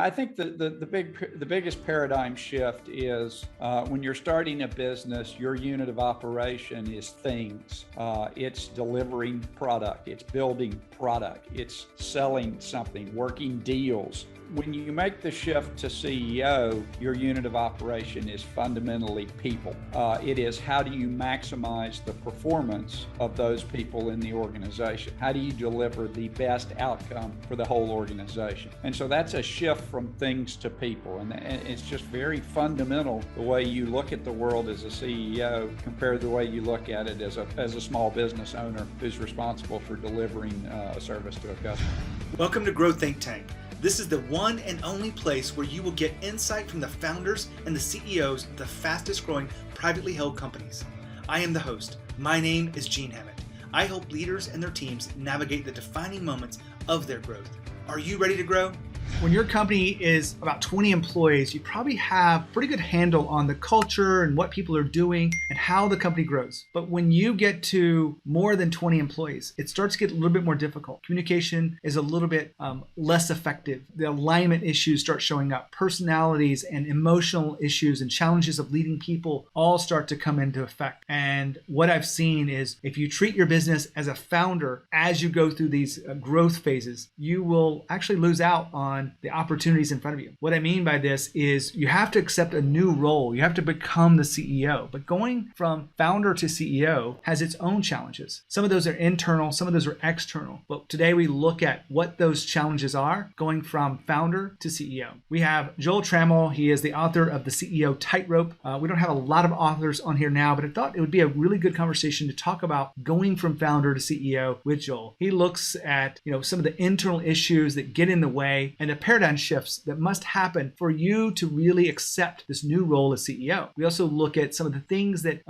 I think the biggest paradigm shift is when you're starting a business, your unit of operation is things. It's delivering product, it's building product, it's selling something, working deals. When you make the shift to CEO, your unit of operation is fundamentally people. It is how do you maximize the performance of those people in the organization? How do you deliver the best outcome for the whole organization? And so that's a shift from things to people. And it's just very fundamental the way you look at the world as a CEO compared to the way you look at it as a small business owner who's responsible for delivering a service to a customer. Welcome to Grow Think Tank. This is the one and only place where you will get insight from the founders and the CEOs of the fastest growing privately held companies. I am the host. My name is Gene Hammett. I help leaders and their teams navigate the defining moments of their growth. Are you ready to grow? When your company is about 20 employees, you probably have a pretty good handle on the culture and what people are doing and how the company grows. But when you get to more than 20 employees, it starts to get a little bit more difficult. Communication is a little bit less effective. The alignment issues start showing up. Personalities and emotional issues and challenges of leading people all start to come into effect. And what I've seen is if you treat your business as a founder, as you go through these growth phases, you will actually lose out on the opportunities in front of you. What I mean by this is you have to accept a new role. You have to become the CEO. But going from founder to CEO has its own challenges. Some of those are internal, some of those are external. But today we look at what those challenges are going from founder to CEO. We have Joel Trammell. He is the author of the CEO Tightrope. We don't have a lot of authors on here now, but I thought it would be a really good conversation to talk about going from founder to CEO with Joel. He looks at some of the internal issues that get in the way and the paradigm shifts that must happen for you to really accept this new role as CEO. We also look at some of the things that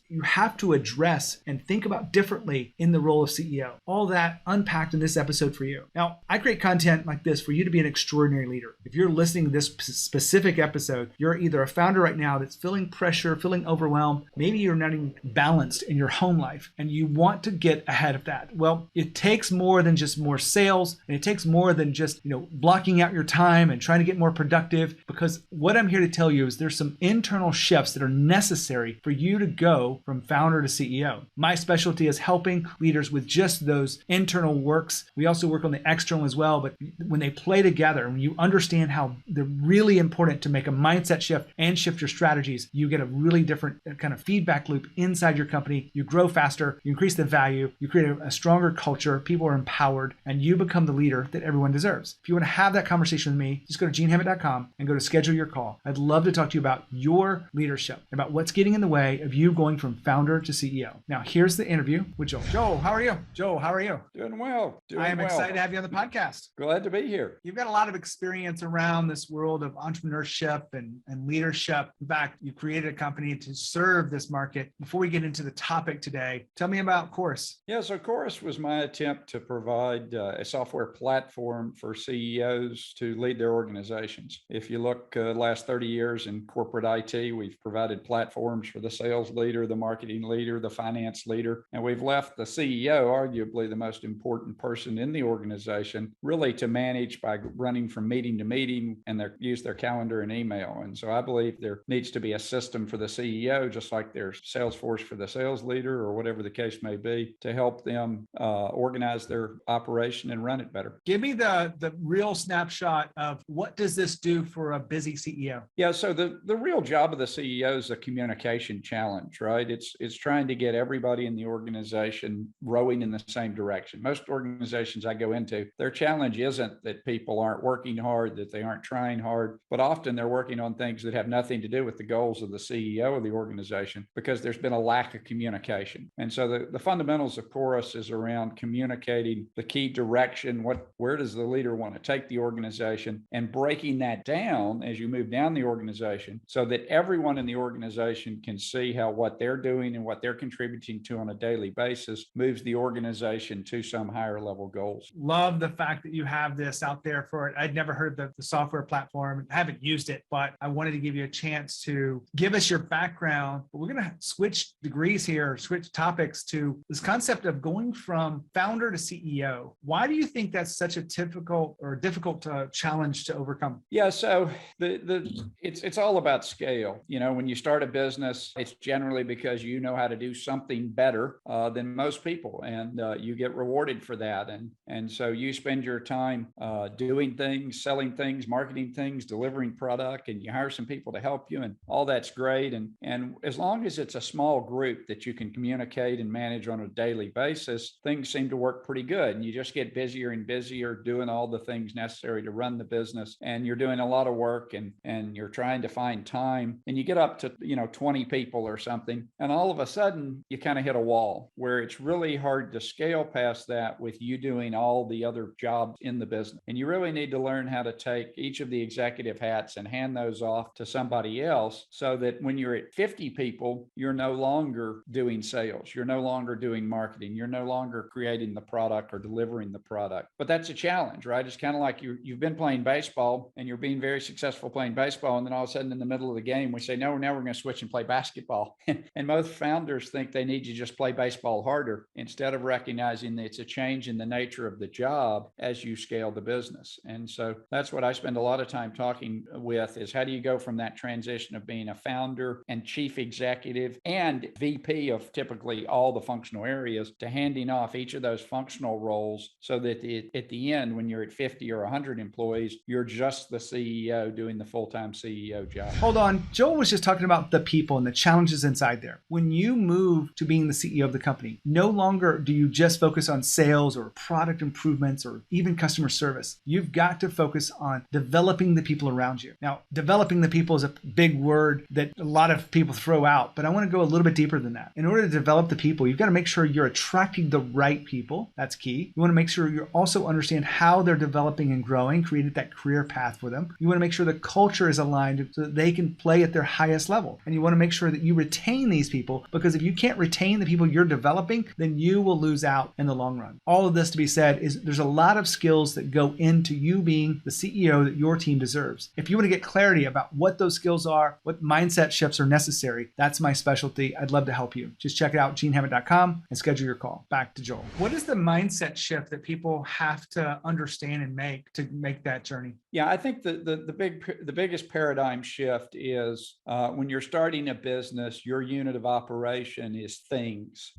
you have to address and think about differently in the role of CEO. All that unpacked in this episode for you. Now, I create content like this for you to be an extraordinary leader. If you're listening to this specific episode, you're either a founder right now that's feeling pressure, feeling overwhelmed, maybe you're not even balanced in your home life and you want to get ahead of that. Well, it takes more than just more sales, and it takes more than just blocking out your time and trying to get more productive, because what I'm here to tell you is there's some internal shifts that are necessary for you to go from founder to CEO. My specialty is helping leaders with just those internal works. We also work on the external as well, but when they play together, when you understand how they're really important to make a mindset shift and shift your strategies, you get a really different kind of feedback loop inside your company. You grow faster, you increase the value, you create a stronger culture, people are empowered, and you become the leader that everyone deserves. If you want to have that conversation with me, just go to genehammett.com and go to schedule your call. I'd love to talk to you about your leadership, about what's getting in the way of you going from founder to CEO. Now, here's the interview with Joel. Joel, how are you? Joel, how are you? Doing well. I am excited to have you on the podcast. Glad to be here. You've got a lot of experience around this world of entrepreneurship and leadership. In fact, you created a company to serve this market. Before we get into the topic today, tell me about Khorus. Yeah, so Khorus was my attempt to provide a software platform for CEOs to lead their organizations. If you look last 30 years in corporate IT, we've provided platforms for the sales leader, the marketing leader, the finance leader, and we've left the CEO, arguably the most important person in the organization, really to manage by running from meeting to meeting and use their calendar and email. And so I believe there needs to be a system for the CEO, just like there's Salesforce for the sales leader or whatever the case may be, to help them organize their operation and run it better. Give me the real snapshot of what does this do for a busy CEO? Yeah, so the real job of the CEO is a communication challenge, right? It's trying to get everybody in the organization rowing in the same direction. Most organizations I go into, their challenge isn't that people aren't working hard, that they aren't trying hard, but often they're working on things that have nothing to do with the goals of the CEO of the organization because there's been a lack of communication. And so the fundamentals of Khorus is around communicating the key direction, where does the leader want to take the organization, and breaking that down as you move down the organization so that everyone in the organization can see how what they're doing and what they're contributing to on a daily basis moves the organization to some higher level goals. Love the fact that you have this out there for it. I'd never heard of the software platform, haven't used it, but I wanted to give you a chance to give us your background. We're going to switch degrees here, switch topics to this concept of going from founder to CEO. Why do you think that's such a difficult difficult challenge to overcome? Yeah, so it's all about scale. When you start a business, it's generally because you know how to do something better than most people, and you get rewarded for that. And so you spend your time doing things, selling things, marketing things, delivering product, and you hire some people to help you, and all that's great. And as long as it's a small group that you can communicate and manage on a daily basis, things seem to work pretty good. And you just get busier and busier doing all the things necessary to run the business. And you're doing a lot of work, and you're trying to find time, and you get up to 20 people or something, and all of a sudden you kind of hit a wall where it's really hard to scale past that with you doing all the other jobs in the business. And you really need to learn how to take each of the executive hats and hand those off to somebody else, so that when you're at 50 people, you're no longer doing sales, you're no longer doing marketing, you're no longer creating the product or delivering the product. But that's a challenge, right? It's kind of like you've been playing baseball and you're being very successful playing baseball, and then all of a sudden in the middle of the game we say, no, now we're going to switch and play basketball. And most founders think they need to just play baseball harder, instead of recognizing that it's a change in the nature of the job as you scale the business. And so that's what I spend a lot of time talking with, is how do you go from that transition of being a founder and chief executive and VP of typically all the functional areas, to handing off each of those functional roles, so that at the end, when you're at 50 or 100 employees, you're just the CEO doing the full-time CEO job. Hold on. Joel was just talking about the people and the challenges inside there. When you move to being the CEO of the company, no longer do you just focus on sales or product improvements or even customer service. You've got to focus on developing the people around you. Now, developing the people is a big word that a lot of people throw out, but I want to go a little bit deeper than that. In order to develop the people, you've got to make sure you're attracting the right people. That's key. You want to make sure you also understand how they're developing and growing, created that career path for them. You want to make sure the culture is aligned so that they can play at their highest level. And you want to make sure that you retain these people, because if you can't retain the people you're developing, then you will lose out in the long run. All of this to be said is there's a lot of skills that go into you being the CEO that your team deserves. If you want to get clarity about what those skills are, what mindset shifts are necessary, that's my specialty. I'd love to help you. Just check it out, genehammett.com, and schedule your call. Back to Joel. What is the mindset shift that people have to understand and make to make that journey? Yeah, I think the biggest paradigm shift is when you're starting a business, your unit of operation is things.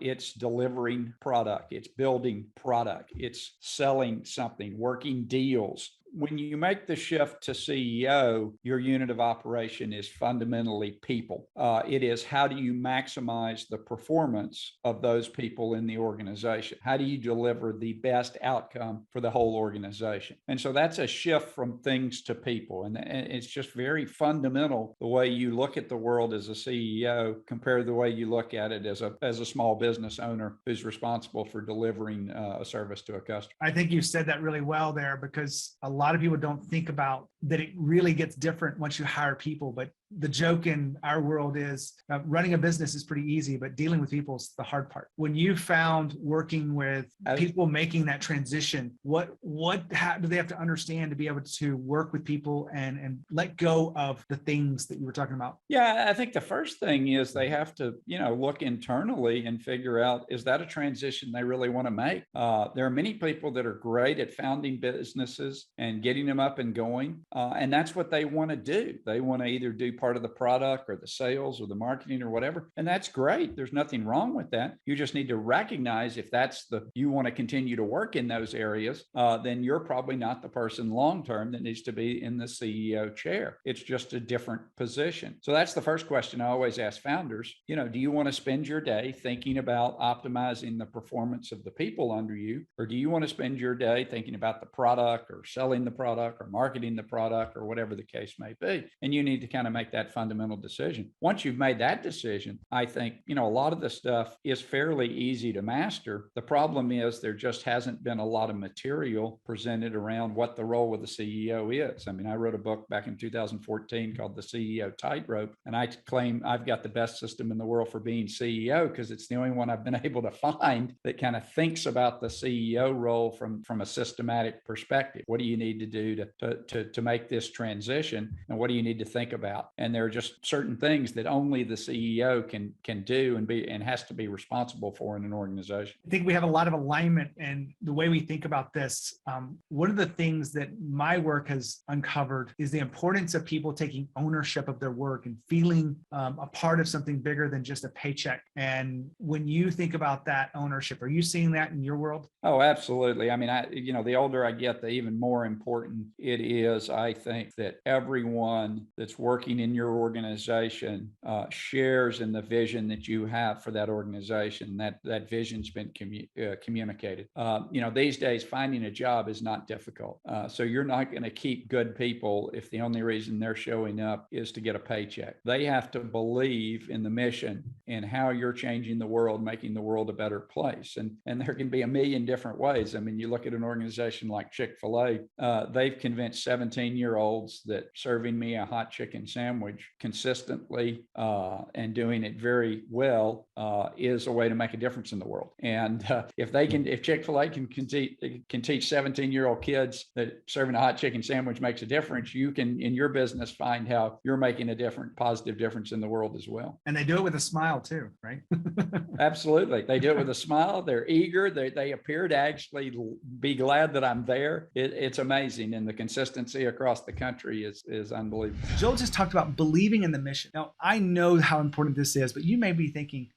It's delivering product. It's building product. It's selling something, working deals. When you make the shift to CEO, your unit of operation is fundamentally people. It is, how do you maximize the performance of those people in the organization? How do you deliver the best outcome for the whole organization? And so that's a shift from things to people. And it's just very fundamental, the way you look at the world as a CEO compared to the way you look at it as a small business owner who's responsible for delivering a service to a customer. I think you said that really well there, because a lot of people don't think about that it really gets different once you hire people. But the joke in our world is running a business is pretty easy, but dealing with people is the hard part. When you found working with people making that transition, what do they have to understand to be able to work with people and let go of the things that you were talking about? Yeah, I think the first thing is they have to, look internally and figure out, is that a transition they really want to make? There are many people that are great at founding businesses and getting them up and going. And that's what they want to do. They want to either do part of the product or the sales or the marketing or whatever. And that's great. There's nothing wrong with that. You just need to recognize if you want to continue to work in those areas, then you're probably not the person long-term that needs to be in the CEO chair. It's just a different position. So that's the first question I always ask founders. Do you want to spend your day thinking about optimizing the performance of the people under you? Or do you want to spend your day thinking about the product or selling the product or marketing the product or whatever the case may be? And you need to kind of make that fundamental decision. Once you've made that decision, I think, a lot of the stuff is fairly easy to master. The problem is there just hasn't been a lot of material presented around what the role of the CEO is. I mean, I wrote a book back in 2014 called The CEO Tightrope, and I claim I've got the best system in the world for being CEO because it's the only one I've been able to find that kind of thinks about the CEO role from a systematic perspective. What do you need to do to make this transition, and what do you need to think about? And there are just certain things that only the CEO can do and has to be responsible for in an organization. I think we have a lot of alignment in the way we think about this. One of the things that my work has uncovered is the importance of people taking ownership of their work and feeling a part of something bigger than just a paycheck. And when you think about that ownership, are you seeing that in your world? Oh, absolutely. I mean, the older I get, the even more important it is, I think, that everyone that's working in your organization shares in the vision that you have for that organization. That vision's been communicated. These days, finding a job is not difficult. So you're not going to keep good people if the only reason they're showing up is to get a paycheck. They have to believe in the mission and how you're changing the world, making the world a better place. And there can be a million different ways. I mean, you look at an organization like Chick-fil-A, they've convinced 17-year-olds that serving me a hot chicken sandwich consistently and doing it very well is a way to make a difference in the world. And if Chick-fil-A can teach 17-year-old kids that serving a hot chicken sandwich makes a difference, you can, in your business, find how you're making a positive difference in the world as well. And they do it with a smile too, right? Absolutely. They do it with a smile. They're eager. They appear to actually be glad that I'm there. It's amazing. And the consistency across the country is unbelievable. Joel just talked about believing in the mission. Now, I know how important this is, but you may be thinking,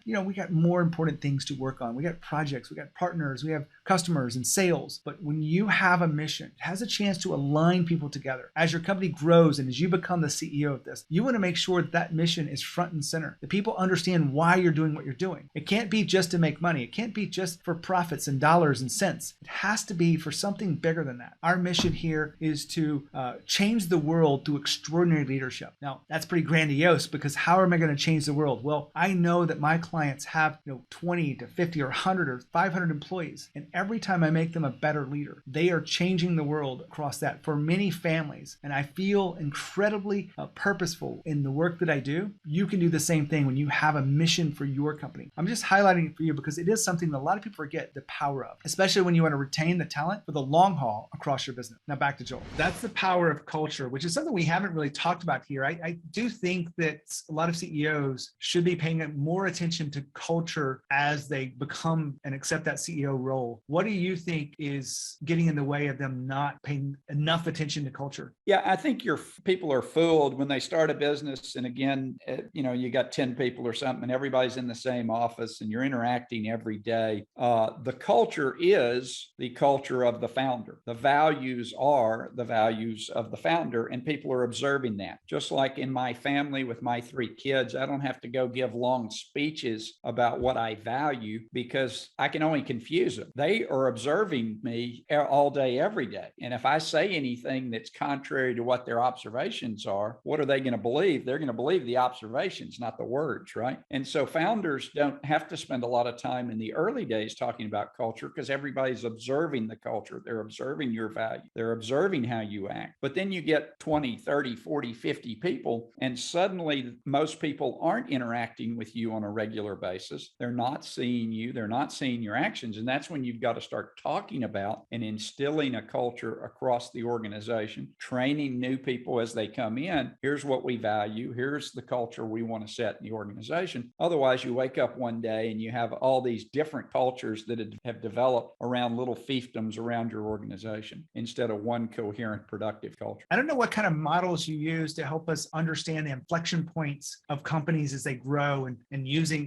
we got more important things to work on. We got projects, we got partners, we have customers and sales. But when you have a mission, it has a chance to align people together. As your company grows and as you become the CEO of this, you want to make sure that mission is front and center, that people understand why you're doing what you're doing. It can't be just to make money. It can't be just for profits and dollars and cents. It has to be for something bigger than that. Our mission here is to change the world through extraordinary leadership. Now, that's pretty grandiose, because how am I going to change the world? Well, I know that my clients have 20 to 50 or 100 or 500 employees. And every time I make them a better leader, they are changing the world across that for many families. And I feel incredibly purposeful in the work that I do. You can do the same thing when you have a mission for your company. I'm just highlighting it for you because it is something that a lot of people forget the power of, especially when you want to retain the talent for the long haul across your business. Now back to Joel. That's the power of culture, which is something we haven't really talked about here. I do think that a lot of CEOs should be paying more attention to culture as they become and accept that CEO role. What do you think is getting in the way of them not paying enough attention to culture? Yeah, I think people are fooled when they start a business. And again, you got 10 people or something and everybody's in the same office and you're interacting every day. The culture is the culture of the founder. The values are the values of the founder, and people are observing that. Just like in my family with my 3 kids, I don't have to go give long speeches about what I value because I can only confuse them. They are observing me all day, every day. And if I say anything that's contrary to what their observations are, what are they going to believe? They're going to believe the observations, not the words, right? And so founders don't have to spend a lot of time in the early days talking about culture because everybody's observing the culture. They're observing your value. They're observing how you act. But then you get 20, 30, 40, 50 people, and suddenly most people aren't interacting with you on a regular basis. They're not seeing you. They're not seeing your actions. And that's when you've got to start talking about and instilling a culture across the organization, training new people as they come in. Here's what we value. Here's the culture we want to set in the organization. Otherwise, you wake up one day and you have all these different cultures that have developed around little fiefdoms around your organization instead of one coherent, productive culture. I don't know what kind of models you use to help us understand the inflection points of companies as they grow and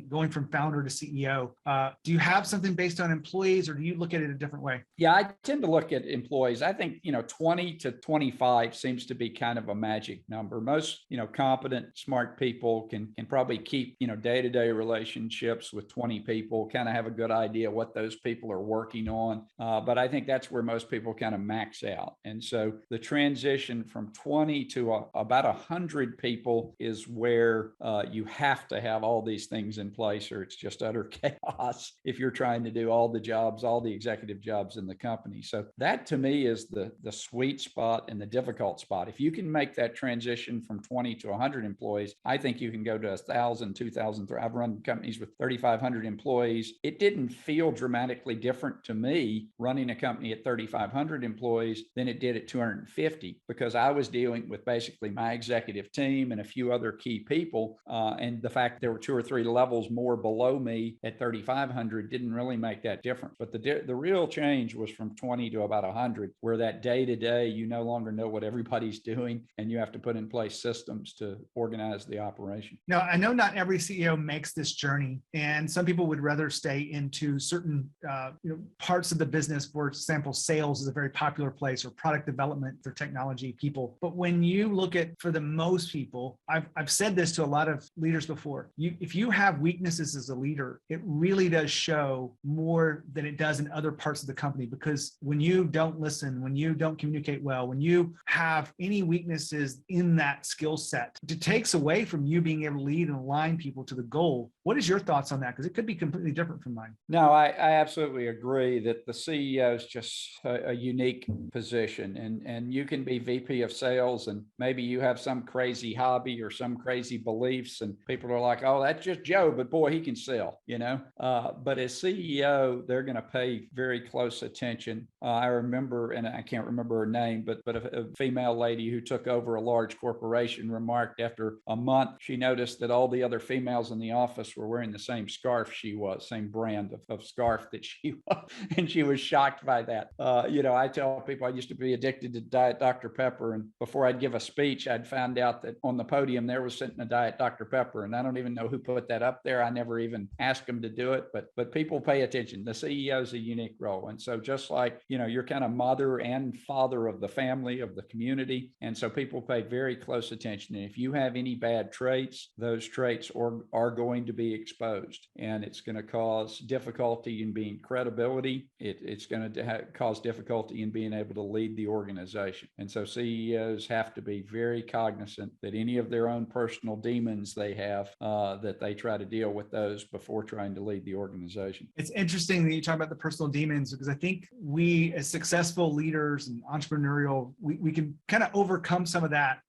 going from founder to CEO. Do you have something based on employees, or do you look at it a different way? Yeah, I tend to look at employees. I think, 20 to 25 seems to be kind of a magic number. Most, competent, smart people can probably keep, day-to-day relationships with 20 people, kind of have a good idea what those people are working on. But I think that's where most people kind of max out. And so the transition from 20 to about 100 people is where you have to have all these things in place, or it's just utter chaos if you're trying to do all the jobs, all the executive jobs in the company. So that to me is the sweet spot and the difficult spot. If you can make that transition from 20 to 100 employees, I think you can go to 1,000, 2,000. I've run companies with 3,500 employees. It didn't feel dramatically different to me running a company at 3,500 employees than it did at 250, because I was dealing with basically my executive team and a few other key people. And the fact there were 2 or 3 levels more below me at 3,500 didn't really make that difference. But the real change was from 20 to about 100, where that day to day, you no longer know what everybody's doing, and you have to put in place systems to organize the operation. Now, I know not every CEO makes this journey, and some people would rather stay into certain parts of the business. For example, sales is a very popular place, or product development for technology people. But when you look at, for the most people, I've said this to a lot of leaders before, if you have weaknesses as a leader, it really does show more than it does in other parts of the company. Because when you don't listen, when you don't communicate well, when you have any weaknesses in that skill set, it takes away from you being able to lead and align people to the goal. What is your thoughts on that? Because it could be completely different from mine. No, I absolutely agree that the CEO is just a unique position, and you can be VP of sales and maybe you have some crazy hobby or some crazy beliefs, and people are like, oh, that's just Joe, but boy, he can sell, but as CEO, they're going to pay very close attention. I remember, and I can't remember her name, but a female lady who took over a large corporation remarked after a month, she noticed that all the other females in the office were wearing the same scarf she was, same brand of scarf that she was, and she was shocked by that. I tell people I used to be addicted to Diet Dr. Pepper, and before I'd give a speech, I'd found out that on the podium there was sitting a Diet Dr. Pepper, and I don't even know who put that up there. I never even asked them to do it, but people pay attention. The CEO is a unique role, and so just like you're kind of mother and father of the family, of the community, and so people pay very close attention. And if you have any bad traits, those traits are going to be exposed, and it's going to cause difficulty in being credibility. It's going to cause difficulty in being able to lead the organization. And so CEOs have to be very cognizant that any of their own personal demons they have, that they try to deal with those before trying to lead the organization. It's interesting that you talk about the personal demons, because I think we as successful leaders and entrepreneurial, we can kind of overcome some of that.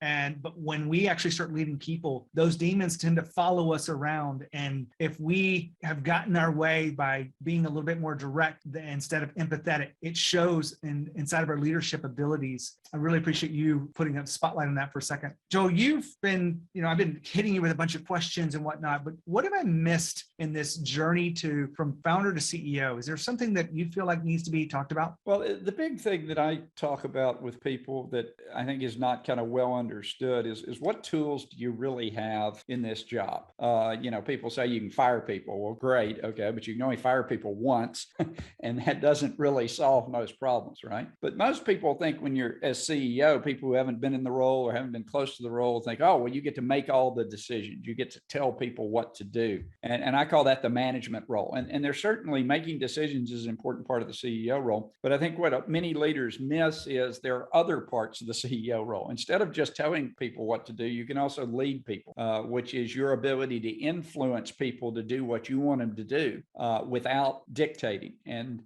But when we actually start leading people, those demons tend to follow us around. And if we have gotten our way by being a little bit more direct instead of empathetic, it shows inside of our leadership abilities. I really appreciate you putting a spotlight on that for a second. Joel, you've been, I've been hitting you with a bunch of questions and whatnot, but what have I missed in this journey from founder to CEO? Is there something that you feel like needs to be talked about? Well, the big thing that I talk about with people that I think is not kind of well understood is what tools do you really have in this job? People say you can fire people. Well, great. Okay. But you can only fire people once, and that doesn't really solve most problems, right? But most people think when you're as CEO, people who haven't been in the role or haven't been close to the role think, oh, well, you get to make all the decisions. You get to tell people what to do. And I call that the management role. And there's certainly making decisions is an important part of the CEO role. But I think what many leaders miss is there are other parts of the CEO role. Instead of just telling people what to do, you can also lead people, which is your ability to influence people to do what you want them to do without dictating. And,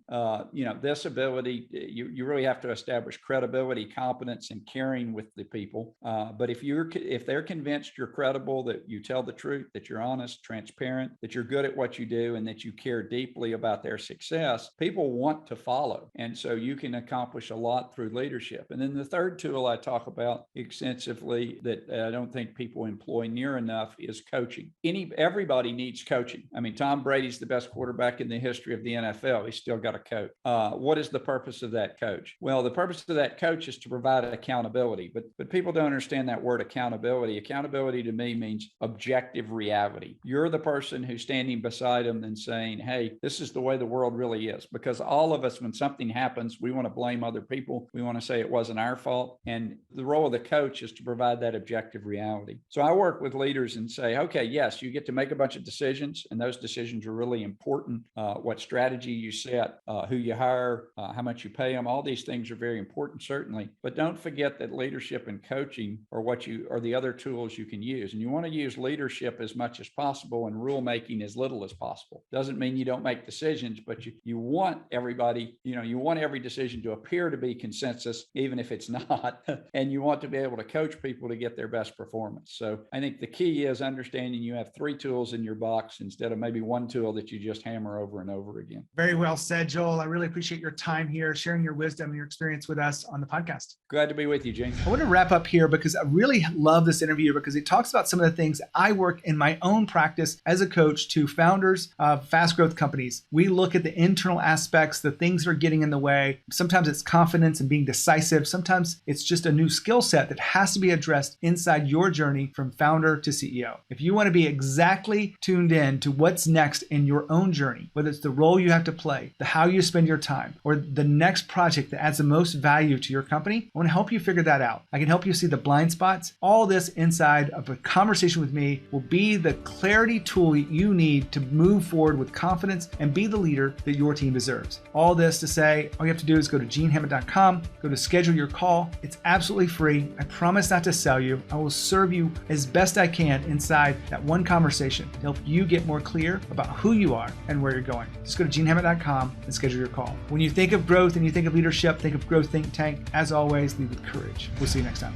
this ability, you really have to establish credibility, competence, and caring with the people. But if they're convinced you're credible, that you tell the truth, that you're honest, transparent, that you're good at what you do, and that you care deeply about their success, people want to follow. And so you can accomplish a lot through leadership. And then the third tool I talk about extensively that I don't think people employ near enough is coaching. Everybody needs coaching. I mean, Tom Brady's the best quarterback in the history of the NFL. He's still got a coach. What is the purpose of that coach? Well, the purpose of that coach is to provide accountability, but people don't understand that word accountability. Accountability to me means objective reality. You're the person who's standing beside them and saying, hey, this is the way the world really is. Because all of us, when something happens, we want to blame other people. We want to say it wasn't our fault. And the role of the coach is to provide that objective reality. So I work with leaders and say, okay, yes, you get to make a bunch of decisions, and those decisions are really important. What strategy you set, who you hire, how much you pay them, all these things are very important, certainly. But don't forget that leadership and coaching are the other tools you can use. And you want to use leadership as much as possible and rule making as little as possible. Doesn't mean you don't make decisions, but you want everybody, you want every decision to appear to be consensus, even if it's not. And you want to be able to coach people to get their best performance. So I think the key is understanding you have 3 tools in your box instead of maybe 1 tool that you just hammer over and over again. Very well said, Joel. I really appreciate your time here, sharing your wisdom and your experience with us on the podcast. Glad to be with you, Gene. I want to wrap up here because I really love this interview because it talks about some of the things I work in my own practice as a coach to founders of fast growth companies. We look at the internal aspects, the things that are getting in the way. Sometimes it's confidence and being decisive. Sometimes it's just a new skill set that has to be addressed inside your journey from founder to CEO. If you want to be exactly tuned in to what's next in your own journey, whether it's the role you have to play, the how you spend your time, or the next project that adds the most value to your company, I want to help you figure that out. I can help you see the blind spots. All this inside of a conversation with me will be the clarity tool you need to move forward with confidence and be the leader that your team deserves. All this to say, all you have to do is go to genehammett.com, go to schedule your call. It's absolutely free. I promise not to sell you. I will serve you as best I can inside that one conversation to help you get more clear about who you are and where you're going. Just go to genehammett.com and schedule your call. When you think of growth and you think of leadership, think of Growth Think Tank. As always, lead with courage. We'll see you next time.